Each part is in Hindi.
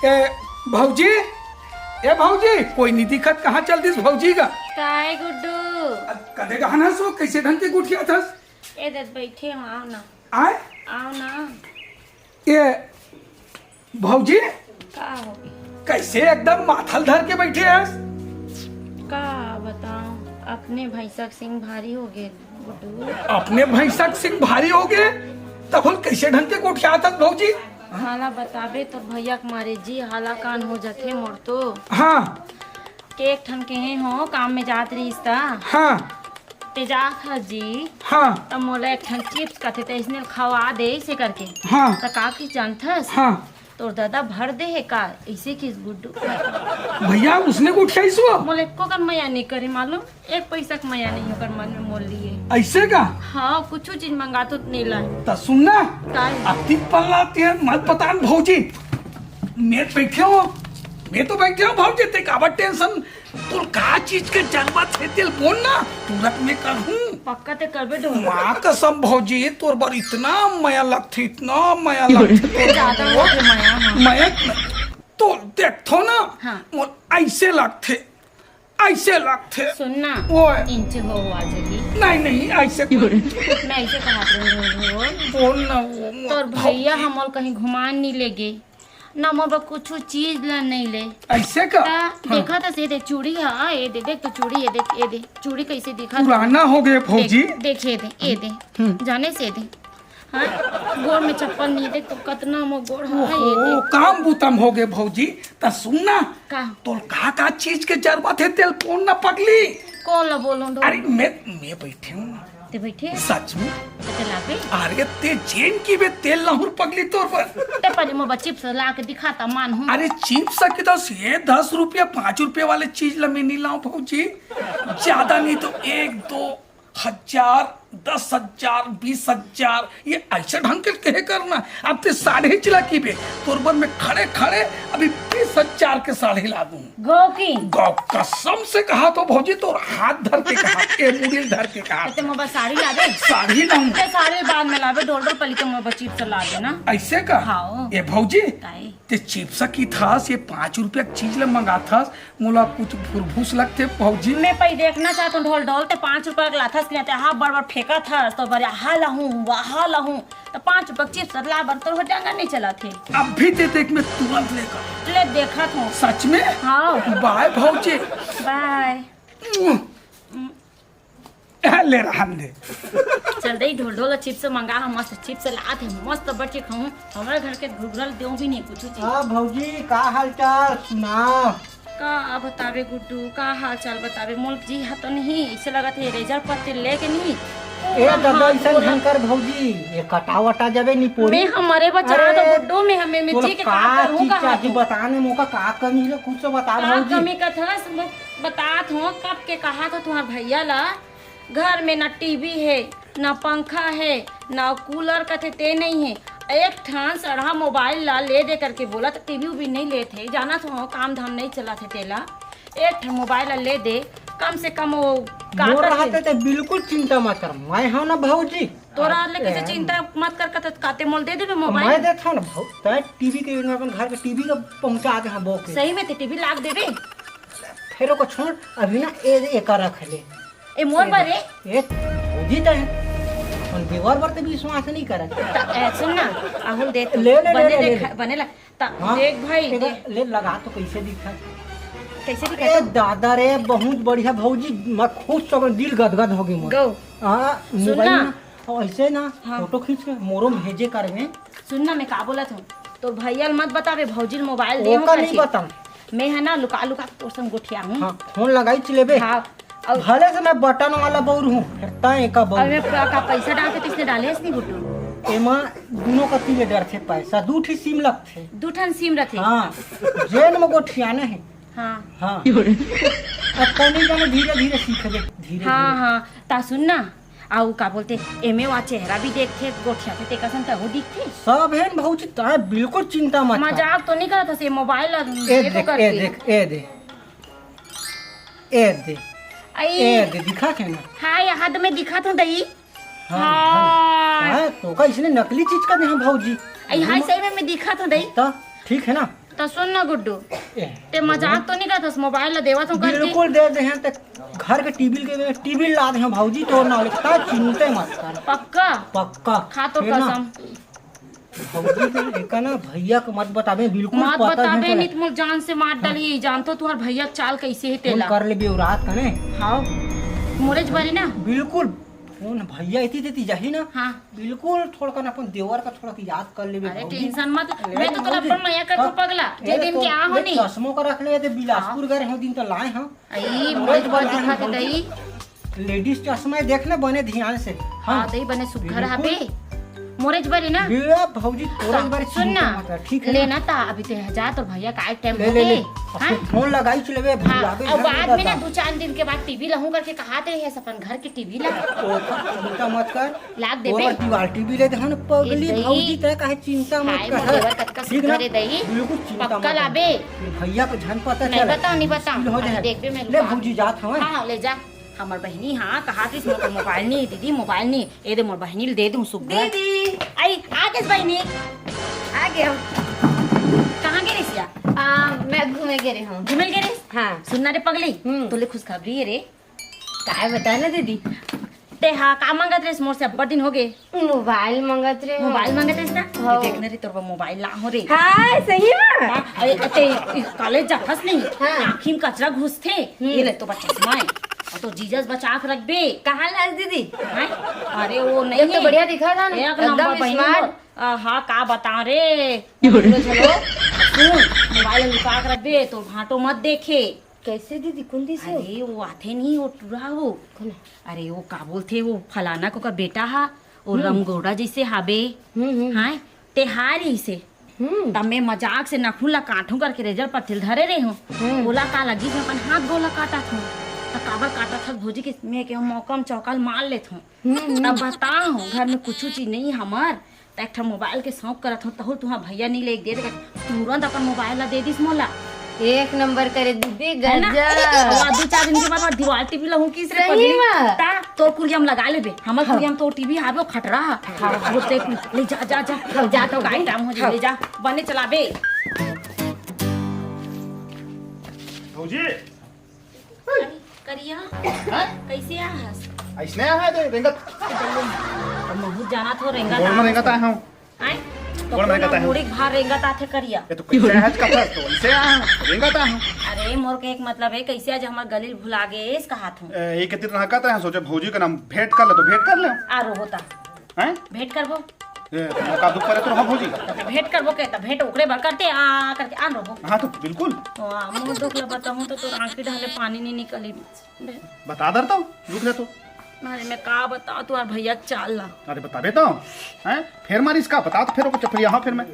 भौजी ए भौजी कोई नहीं दिखत कहाँ चल दिस भौजी का काय गुड्डू कदे गहना सो कैसे ढंग के गुठिया थस ए दत बैठे हो आओ ना आए आओ ना ये भौजी का हो गई कैसे एकदम माथल धर के बैठे हैं का बताऊं अपने भैंसक सिंह भारी हो गए गुड्डू अपने भैंसक सिंह भारी हो गए तब कैसे ढंग के गुठिया थस भौजी हाला बताबे तो भैया के मारे जी हाला कान हो जाते मोर तो हाँ केक ठन के हो काम में जात रही ता हाँ तेजा था जी हाँ तब मोला एक ठन चिप्स कथे ते इसने खवा दे से करके हाँ त का की जानथस हाँ तोर दादा भर दे है का ऐसे किस गुड्डू भैया उसने गुठिया इसो मोले को कर मया नहीं करे मालूम एक पैसा का मया नहीं होकर मन में मोल लिए ऐसे का हाँ कुछ चीज मंगा तो नहीं ला तो सुनना काय अति पल्लाती है मत पता भौजी मैं बैठे हो मैं तो बैठे हूँ भौजी ते काबर टेंशन तू का चीज के जरूरत है दिल बोल ना तुरंत मैं करूँ पक्का ते करबे दो माँ कसम भौजी तोर बार इतना माया लगती इतना माया लगती ज्यादा हो गए मया हाँ। माया तो देखो ना हाँ। मोर ऐसे लगते सुनना ओए इंच हो आज ही नहीं नहीं ऐसे मैं ऐसे कहा रही बोल ना तोर भैया हमोल कहीं घुमान नहीं ले गए ना मोर कुछ चीज ला नहीं ले ऐसे का देखा था से देख चूड़ी है ये दे देख तो चूड़ी ये दे चूड़ी कैसे दिखा पुराना हो गए भौजी देख ये दे जाने से दे हाँ गोड़ में चप्पल नहीं देख तो कितना मो गोड़ है ये ओ काम बुतम हो गए भौजी त सुनना का तो का चीज के जरूरत है तेल फोन ना पगली कौन ला बोलूं दो अरे मैं बैठे हूँ ते बैठे सच में ते चला पे अरे ते जेन की बे तेल लाहौर पगली तोर पर ते पर मो बच्ची से ला के दिखाता मान हूं अरे चीप सा के दस ये 10 रुपया 5 रुपये वाले चीज ला मैं नहीं लाऊं भौजी ज्यादा नहीं तो 1-2 हजार 10,000 20,000 ये ऐसे ढंग के कहे करना अब ते साढ़े चिला की बे तुरबन में खड़े खड़े अभी 20,000 के साढ़े ला दूं गो की गौ कसम से कहा तो भौजी तो हाथ धर के कहा के मुड़िल धर के कहा ते मो बस साड़ी ला दे साड़ी लाऊं ते साड़ी बाद में लावे डोल पली तो मो बच्ची से ला देना ऐसे का हाँ। ये भौजी काई ते चिप्सा की थास ये 5 रुपया चीज ले मंगा था मोला कुछ भूस लगते भौजी मैं पई देखना चाहता हूँ ढोल ढोल ते 5 रुपए का लाथा से लेते हाँ बड़ बड़ फेंका था तो बड़े हा लाहूं वहा लाहूं तो 5 रुपए चिप्स ला बर तो डांगा नहीं चला थे अब भी ते देख मैं तुरंत लेकर ले देखा था सच में हाँ बाय भौजी बाय ले रहा दे चल दे ढोल ढोल चिप्स मंगा हम मस्त चिप्स लाते मस्त बच्चे खाऊं हमारे घर के घुघरल देऊ भी नहीं कुछ चीज हाँ भौजी का हाल चाल सुनाओ का बतावे गुड्डू का हाल चाल बतावे मुल्क जी हा तो नहीं ऐसे लगा थे रेजर पत्ते लेके नहीं ए दादा ऐसा ढंकर भौजी ये कटा वटा जावे नहीं पोरी मैं हमारे बच्चा तो गुड्डू में हमें में जी के का करूं का चाची बताने मौका का कमी है कुछ बता का भौजी कमी का था बतात हूं कब के कहा था तुम्हारा भैया ला घर में ना टीवी है ना पंखा है ना कूलर का ते नहीं है एक ठान सड़ा मोबाइल ला ले दे करके बोला तो टीवी भी नहीं ले थे जाना तो काम धाम नहीं चला थे तेला एक ठान मोबाइल ला ले दे कम से कम वो बोल रहा था तो बिल्कुल चिंता मत कर मैं हूं ना भौजी तोरा लेके से चिंता मत कर काते मोल दे दे मोबाइल मैं देता हूं ना तो टीवी के अपन घर के टीवी का पहुंचा दे हम बोके सही में टीवी लाग देबे फेरो को छोड़ अभी ना एक रख ले ए मोर बारे एक भौजी तो है और देवर पर तो विश्वास नहीं करे सुन ना अहुल दे ले ले बने ले ले देख बने ला हाँ, देख भाई ले लगा तो कैसे दिखा कैसे ए दिखा दादा रे बहुत बढ़िया भौजी मैं खुश तो दिल गदगद हो गई मोर गो हां मोबाइल सुनना। में और ऐसे ना हाँ। फोटो खींच के मोरो भेजे कर में सुनना मैं का बोला था तो भैया मत बतावे भौजी मोबाइल दे ओका नहीं बता मैं है ना लुका लुका तो संग गोठिया हूं हां फोन लगाई चलेबे हां और भले से मैं बटन वाला बौर हूं फिरता है का बौर मैं का पैसा डाल के किसने डाले इसने गुड्डू एमा दोनों का तीले डर थे पैसा दू ठी सिम लग थे दू ठन सिम रखे हां जेन में गोठियाना है हां हां अब कहीं जाने धीरे धीरे सीख ले धीरे हाँ हाँ ता सुन ना आउ का बोलते एमे वा चेहरा भी देखते गोठिया थे कसम तो वो दिखते सब है भौजी ताए बिल्कुल चिंता मत कर मजाक तो नहीं करता था से मोबाइल ए देख ए देख ए दे ए दे ए दे दिखा थे ना हाँ यहाँ तो मैं दिखा था दई हाँ तो का इसने नकली चीज का नहीं भौजी यहाँ सही में मैं दिखा था दई तो ठीक है ना तो सुन ना गुड्डू, ए, ते मजाक तो नहीं करत मोबाइल ला देवत हूँ करके। बिल्कुल दे दे हैं तो घर के टीवी ला दे हैं भौजी तो ना लिखता चिंता मत कर। पक्का पक्का खा तो फिर ना, कसम भौजी तो एक ना भैया को मत बतावे बिल्कुल मत पता बताबे नहीं नहीं तो मोर जान से मार डाली। जानतो तुम्हार भैया चाल कैसे है फोन तेला। कर ले भी रात का ने हाँ मोरेज बरी ना। बिल्कुल फोन भैया इतनी देती जाही ना हाँ बिल्कुल थोड़ा कन अपन देवर का थोड़ा याद कर ले अरे टेंशन मत, मैं तो तोला अपन मैया कर तो पगला जे दिन के आ होनी। चश्मों का रख ले थे बिलासपुर गए हो दिन तो लाए हैं आई मोरेज बर दिखा के दई। लेडीज चश्मा देखना बने ध्यान से। हाँ दई बने सुघर हबे मोरेज बरी ना। बिया भौजी थोड़ा बार सुन ना ठीक है लेना ता अभी ते हजार तो भैया का टाइम ले हो ले ले गए। हाँ फोन लगाई चलेबे हाँ भुलाबे और बाद में ना 2-4 दिन के बाद टीवी लहूं करके कहाते है अपन घर के टीवी ला चिंता मत कर लाग देबे। और दीवार टीवी ले देखन पगली ए दई। भौजी तय काहे चिंता मत हाय कर मोर देवर कतका ठीक ना सुघरे दई। बिल्कुल चिंता मत पक्का कर। लाबे भैया को झन पता नहीं चला बताओ नहीं बताओ हो जाए देखबे मैं ले भौजी जात हवे हाँ ले जा हमार बहनी। हाँ कहा थी मोर मोबाइल नहीं दीदी मोबाइल नहीं ए दे मोर बहनी ले दे दूं सुघर। दीदी आई आ गए बहनी आ गए हम। कहाँ गए रिसिया मैं घूमे गए हूँ। घूमे गए रे। हाँ सुनना रे पगली हम्म। तोले खुशखबरी है रे। काय बता ना दीदी ते हाँ का मांगत रे मोर से अब्बड़ दिन हो गए। मोबाइल मंगत रहे हो। मोबाइल मांगत रे ना हाँ। देखने रे तोर मोबाइल ला हो रे। हाँ सही में हाँ, अरे ते कॉलेज जाथस नहीं हाँ। आँखी में कचरा घुसथे ये ले तो बच्चा समय और तो जीजस बचा के रखबे। कहाँ लाज दीदी हैं? अरे वो नहीं जब तो है। बढ़िया दिखा था ना एक नंबर एकदम बहनी स्मार्ट। मोर। हाँ का बता रे चलो सुन मोबाइल लुका के रखबे तो भाटो मत देखे। कैसे दीदी कौन दी से अरे वो आते नहीं वो टूरा वो अरे वो का बोलते वो फलाना को का बेटा हा वो रमगोड़ा जैसे हाबे हाँ तेहारी से तब मैं मजाक से नखून ला काटू करके रेजर पर तिल धरे रहे हूँ बोला का लगी मैं अपन हाथ गोला काटा था तब काबर काटा था भोजी के मैं के मौकम चौकल मार लेत हूँ तब बताओ घर में कुछ चीज नहीं हमार तो एक मोबाइल के शौक करत हूँ तहु तुम्हारा भैया नहीं ले दे तुरंत अपन मोबाइल ला दे दिस मोला एक नंबर करे दीदी है ना? गजब। और 2-4 दिन के बाद मैं दीवार टीवी लहूं किस रे सही पगली में? ता तो कुरियम लगा लेबे हमर कुरियम तो टीवी हावे वो खटरा वो देख ले जा जा जा जा तो गाय टाइम हो जाए ले जा बने चलाबे। भौजी करिया कैसे आहस ऐसने है दे रेंगत हम बहुत जाना तो रेंगा गोड़ में रेंगत आया हूं आए तो गोड़ में रेंगत आया हूं मुड़ी भार रेंगा ताथे करिया ये तो कैसे है का फर्क तो ऐसे आया हूं रेंगत आया हूं अरे मोर के एक मतलब है कैसे आज हमर गलिल भुला गए इस कहा था ये कितने तरह का है सोचे भौजी का नाम भेंट कर ले तो भेंट कर ले आरो होता हैं भेंट करबो ये का दुख पड़े तो हम भौजी तो भेंट करबो के त भेंट ओकरे भर करते आ करके आ रहो हां तो बिल्कुल मुंह दुख ला बताऊं तो तोर आंखें ढाले पानी नहीं निकली। बता दरता हूं रुक ले तो अरे मैं का बताऊं तुम्हार भैया के चाल ला अरे बता बेटा हैं फिर मारी इसका बता तो फिर को चपलिया हां फिर मैं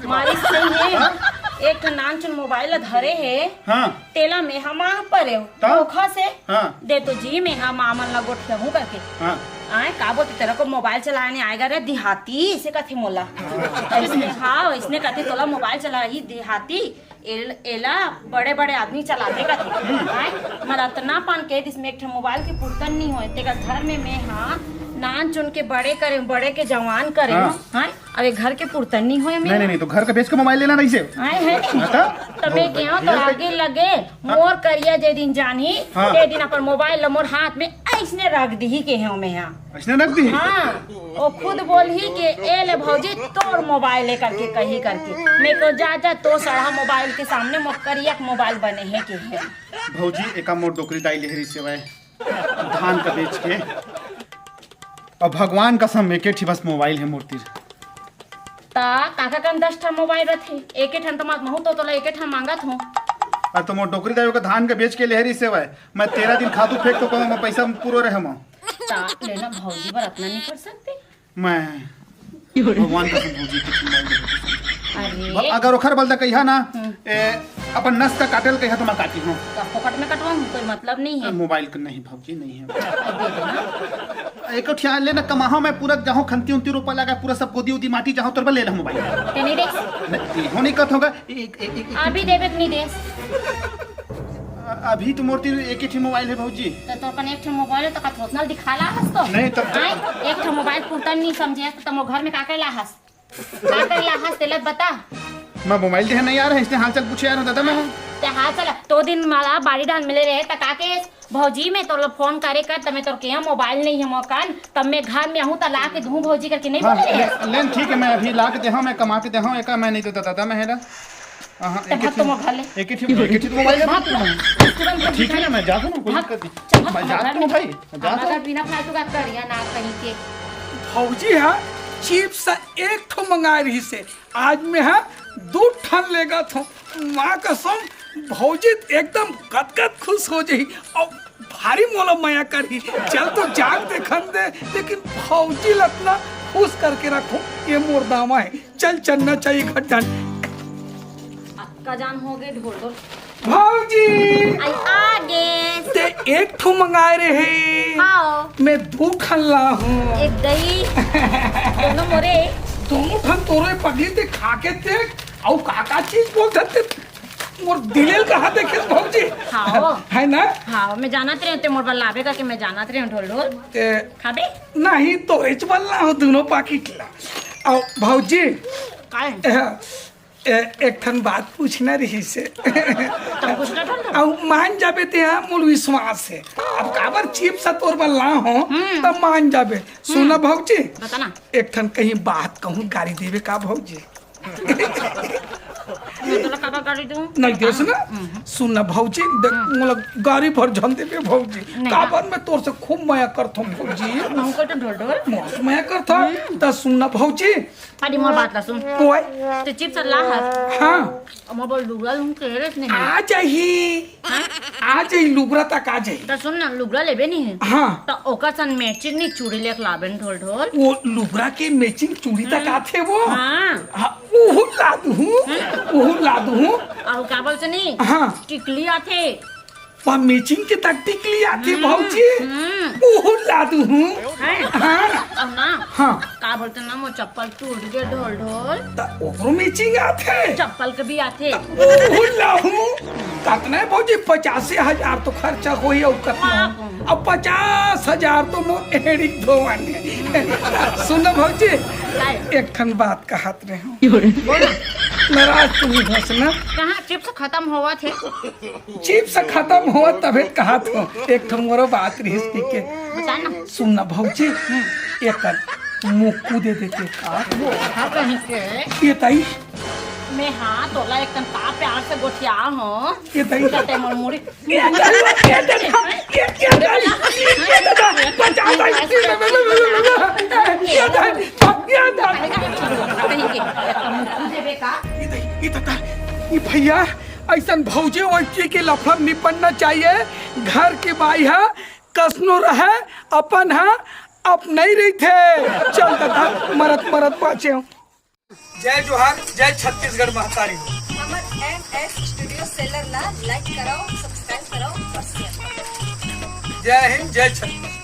मारी सही है एक नान चुन मोबाइल धरे है हां तेला में हम आ परे ता? धोखा से हां दे तो जी में हम आमन ला गोठिया हूं करके हां आए का बोलते तेरा को मोबाइल चलाने आएगा रे देहाती इसे कथे मोला ऐसने हाँ इसने कथे तोला मोबाइल चला ही देहाती एला बड़े बड़े आदमी चलाते कथे आए मला इतना पान के इसमें एक मोबाइल के पुर्तन नहीं होए तेरा घर में मैं हाँ नान चुन के बड़े करे बड़े के जवान करे हाँ। हाँ अबे घर के पुर्तन नहीं होए नहीं नहीं तो घर का बेच के मोबाइल लेना नहीं से आए है बता तबे क्यों तो आगे लगे मोर करिया जे दिन जानी हाँ। ते दिन अपन मोबाइल मोर हाथ में ऐसने रख दी के हैं मैं यहाँ ऐसने रख दी हाँ वो खुद बोल ही के ए ले भौजी तोर मोबाइल ले करके कही करके मैं को जा तो सड़ा मोबाइल के सामने मोकरिया मोबाइल बने हैं के है भौजी एका मोर डोकरी डाई लेहरी सेवाए धान का बेच के और भगवान कसम एक ही बस मोबाइल है मूर्ति ता काका कन 10 ठन मोबाइल रथे एक ठन तो मत महू तो तोला एक ठन मांगत हूं और तो मोर डोकरी दाई का धान के बेच के लेहरी सेवाए मैं 13 दिन खादू फेंक तो कहूँ मैं पैसा पूरा रहे मैं ता लेना भौजी पर अपना नहीं कर सकते मैं भगवान कसम भौजी कुछ नहीं अरे अगर ओखर बलदा कहिया ना अपन नस का काटल कहिया तो मैं काटी हूँ का फोकट में कटवाऊं कोई मतलब नहीं है मोबाइल का नहीं भौजी नहीं है दे देना एक ठिया लेना कमाहा मैं पूरा जहाँ खंती उंती रुपया लगा पूरा सब गोदी उदी माटी जहाँ तोर ले ला मोबाइल ते नहीं देस हो नहीं कत होगा अभी देवे कि नहीं देस अभी तो मूर्ति एक ही मोबाइल है भौजी तो तो अपन एक ठो मोबाइल तो का थोसनल दिखाला हस तो नहीं तब आए एक ठो मोबाइल पुरतन नहीं समझे तो मोर घर में का करेला हस का करेला हस तेलत बता मैं मोबाइल देखे नहीं आ रहा है, इसने हाल चाल पूछे यार दादा मैं। ते हाँ चल तो दिन माला बाड़ी डाल मिले रहे त काके भौजी में तो फोन करे कर तमे तो के मोबाइल नहीं है मकान तब मैं घर में आहूं त ला के दूं भौजी करके नहीं हाँ, बोले रहे लेन ठीक है, मैं अभी ला के दे मैं कमा के दे एक मैं नहीं तो दादा मैं हेरा। हाँ ते भाग तो मोबाइल ले एक ही मोबाइल भाग तुरंत ठीक है ना, मैं जाता हूँ, भाग कोई मैं जाता हूँ भाई, जाता हमारा हूँ। बिना फालतू का करिया ना कहीं के भौजी है चिप्स एक ठो मंगा रही से आज में है 2 ठन लेगा था। माँ कसम भौजी एकदम गदगद खुश हो जाई और भारी मोला माया करी। चल तो जाग देखन दे, लेकिन भौजी लतना खुश करके रखो ये मोर दामा है। चल चलना चाहिए घटन। अक्का जान हो गए ढोल ढोल भौजी आई आगे ते एक ठो मंगाए रहे आओ मैं 2 ठन ला हूँ। एक दही दोनों मोरे दोनों ठन तोरे पगली ते खा के देख और काका चीज बोल सकते मोर दिलेल कहा देखे भौजी हाँ है ना। हाँ मैं जानत रही ते मोर बल लावे का कि मैं जानत रही ढोल ढोल ते खाबे नहीं तो इच बल्ला हो दोनों पाकिट ला। और भौजी काय एक ठन बात पूछना रही से तुम कुछ ना ढोल और मान जाबे ते यहाँ मूल विश्वास है। अब काबर चिप्स तोर बल्ला हो तब मान जाबे। सुना भौजी बता ना एक ठन कहीं बात कहूँ गाड़ी देवे का भौजी मैं तो काबा गाड़ी दूं नहीं दे सुना सुनना भौजी देख मोला गाड़ी भर झन देबे भौजी काबर में तोर से खूब माया करथो भौजी नहु को तो ढोल ढोल मौत माया करथो त सुनना भौजी अरे मोर बात ला सुन कोई ते चिप्स ला हर हाँ मोर बोल लुगड़ा लूं के रेस नहीं आ जाही आ जाही लुगरा तक आ जाही। तो सुन ना लुगड़ा लेबे नहीं है हाँ तो ओकर सन मैचिंग नहीं चूड़ी लेक लाबेन ढोल ढोल वो लुगरा के मैचिंग चूड़ी तक आथे वो हाँ हाँ ओहु ला दूँ और का बोल से नहीं हाँ टिकली आथे वहाँ मैचिंग के तक टिकली आती भौजी ओहु ला दूँ हाँ और ना हाँ का बोलते ना वो चप्पल टूट गए ढोल ढोल त ओकरो मैचिंग आथे चप्पल के भी आथे ओहु लाहू कतना है भौजी 85,000 तो खर्चा होई और कतना अब 50,000 तो मो एड़ी धोवाने। सुन भौजी एक ठन बात कहत रहे हो नाराज तुम हंसना कहाँ चिप्स खत्म हुआ थे चिप्स खत्म हो तबे कहत हो एक ठन मोरो बात रिश्ते के बता ना सुनना भौजी एक मुक्कू दे देते का हाँ कहीं के ये तई मैं हाँ तोला एकदम का प्यार से गोठिया हूँ ये तई कहते मोर मोरी भैया ऐसा भौजे वैसे के लफड़ा निपटना चाहिए। घर के बाई है कसनो रहे अपन है अब नहीं रही थे चल दादा मरत मरत पाचे हूँ। जय जोहार जय छत्तीसगढ़ महतारी। हमर MS स्टूडियो सेलर ला लाइक कराओ सब्सक्राइब कराओ और शेयर जय हिंद जय छत्तीसगढ़।